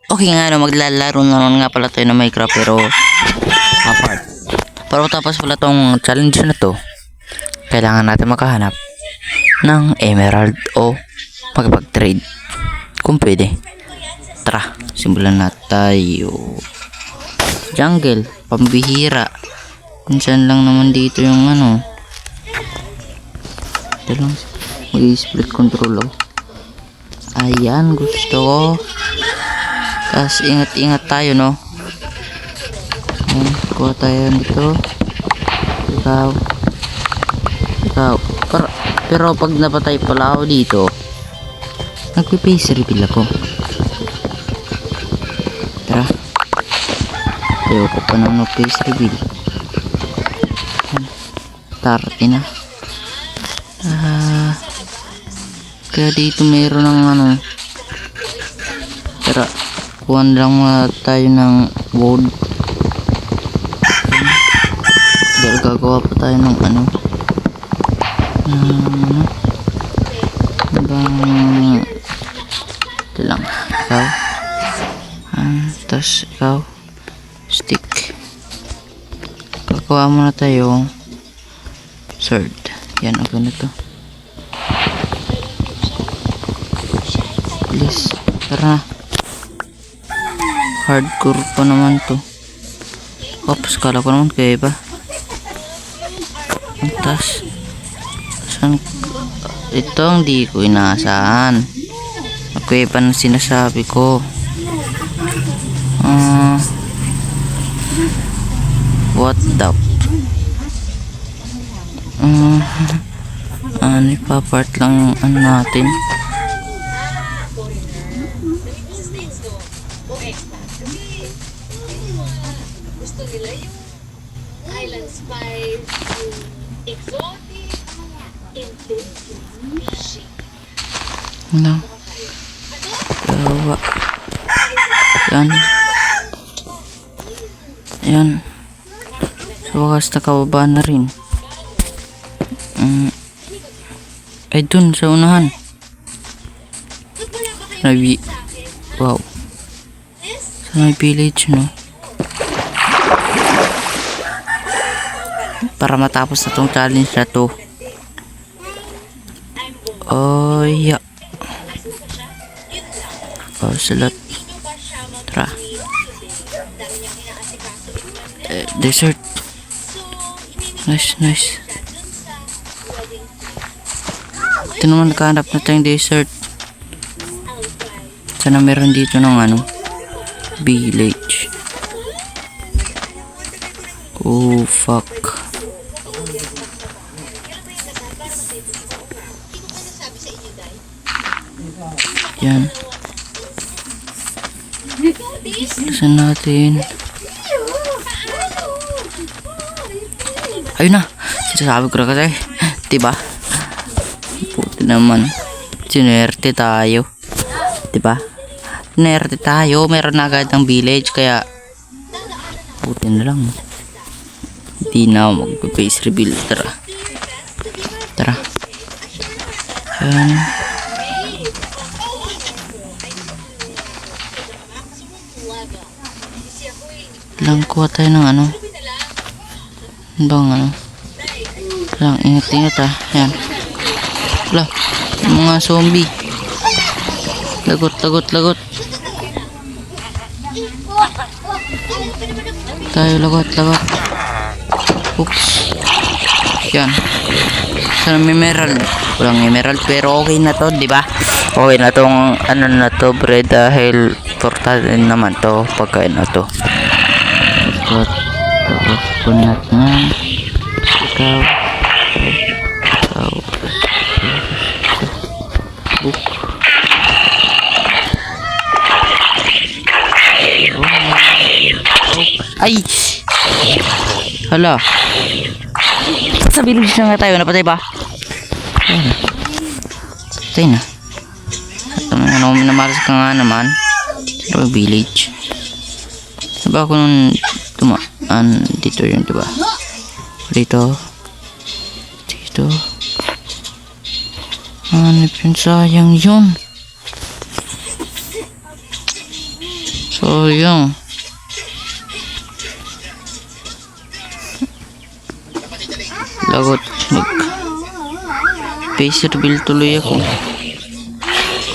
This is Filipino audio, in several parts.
Okay nga no, maglalaro na naman nga pala tayo ng Minecraft pero apart. Pero tapos pala tong challenge na to, kailangan natin makahanap ng emerald o makipag-trade kung pwede. Tara, simulan na tayo. Jungle, pambihira. Minsan lang naman dito yung ano. Ito lang, mag-split control oh. Ayan, gusto ko. Tapos ingat-ingat tayo no. Ayan, kuha tayo dito. Ikaw. Pero pag napatay pala ako dito, nagpipace reveal ako. Tara. Ayaw ko pa nang nag-face reveal. Tarty na. Kaya dito mayroon ng ano. Tara, kuhan lang muna tayo ng wood. Dahil gagawa pa tayo ng ano. Ito lang. Ikaw. Tapos ikaw. Stick. Gagawa muna tayo sword. Yan, o ganito. Please. Tara na. Hardcore pa naman to. Oops, kala ko naman kaya iba. Tapos ito ang di ko inaasahan. Okay pa na sinasabi ko. What the ipapart lang yung ano natin. Gusto nila yung island spice, yung exotic, intensive. Ano? Gawa. Yan. Yan. Sa wakas nakababa na rin. Ay dun sa unahan. Wow. Sa may village no. Para matapos na tong challenge na to. Oh yeah. Oh salat. Tara. Desert. Nice. Ito naman, nakahanap na tayong desert. Sana meron dito ng ano, village. Oh fuck. Yan. Lasan natin. Ayun na. Sinasabi ko na kasi. Diba? Puti naman. Sinerte tayo. Diba? Sinerte tayo. Meron na agad ng village. Kaya puti na lang. Hindi na ako mag-face reveal. Tara. Yan. Lang kuha tayo ng ano. Bang ano. Lang ingat ah. Yan. Wala. Mga zombie. Lagot. Tayo lagot. Oops. Yan. Sana may emerald. Walang emerald pero okay na to, di ba? Okay na tong ano na to, bre, dahil portal naman to pagkain na to. Tapos punat na. Ikaw. Book. Ay! Hala. Sa village na nga tayo. Napatay ba? Patay na. Ano, minamalas ka nga naman. Sa village. Diba ako nung dito yun, diba? Dito. Hanip yun, sayang yun. So, yun. Lagot. Face reveal tuloy ako.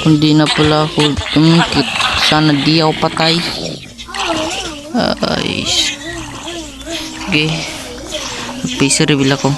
Kundi na pala ako tumikit. Sana di ako patay. Ay. Okay. Face reveal ako.